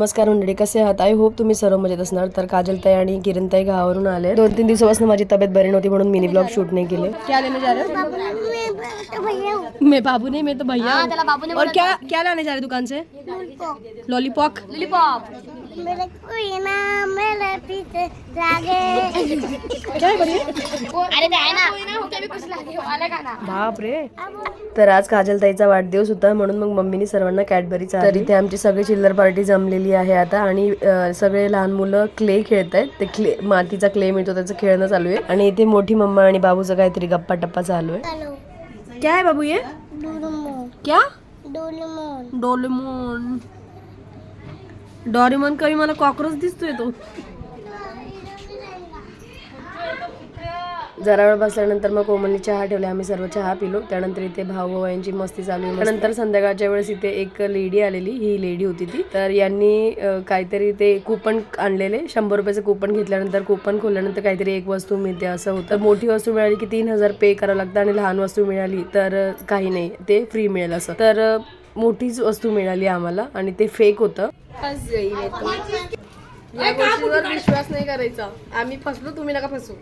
नमस्कार मंडळी, कसे आहात? आय होप तुम्ही सर्व मजेत असणार. तर काजलताई आणि किरणताई गावावरून आले. 2-3 दिवसापासून माझी तब्येत बरी नव्हती म्हणून मिनी ब्लॉग शूट नाही केले. क्या लेने जा रहे हो? मैं बाबू नहीं, मैं तो भैया हूं. और क्या क्या लाने जा रहे दुकान से? लॉलीपॉप. मेरे कोई ना मेरे पीछे लागे. क्या है बड़ी? अरे ते आहे ना कोई ना होके भी कुछ लागे वाला गाना. बाप रे. तर आज काजलताईचा वाढदिवस होता म्हणून मग मम्मीने सर्वांना कॅडबरी चालली. तर इथे आमची सगळी चिल्लर पार्टी जमलेली आहे आता आणि सगळे लहान मुलं क्ले खेळत आहेत. ते क्ले मातीचा क्ले मिळतो त्याचं खेळणं चालू आहे आणि इथे मोठी मम्मा आणि बाबूचं काहीतरी गप्पा टप्पा चालू आहे. हेलो क्या है बाबू ये? डोरेमोन. क्या? डोरेमोन. डोरेमोन. डोरेमोन कवी मला कॉकरोच दिसतोय तो. जरा वेळ बसल्यानंतर मग कोमलने चहा ठेवले. आम्ही सर्व चहा पिलो. त्यानंतर इथे भाऊ यांची मस्ती चालू आहे. त्यानंतर संध्याकाळच्या वेळेस इथे एक लेडी आलेली. ही लेडी होती ती. तर यांनी काहीतरी ते कुपन आणलेले. 100 रुपयाचं कुपन घेतल्यानंतर कुपन खोलल्यानंतर काहीतरी एक वस्तू मिळते असं होतं. मोठी वस्तू मिळाली की 3000 पे करावं लागतं आणि लहान वस्तू मिळाली तर काही नाही, ते फ्री मिळेल असं. तर मोठीच वस्तू मिळाली आम्हाला आणि ते फेक होतं. या गोष्टीवर विश्वास नाही करायचा. आम्ही फसलो, तुम्ही नका फसू.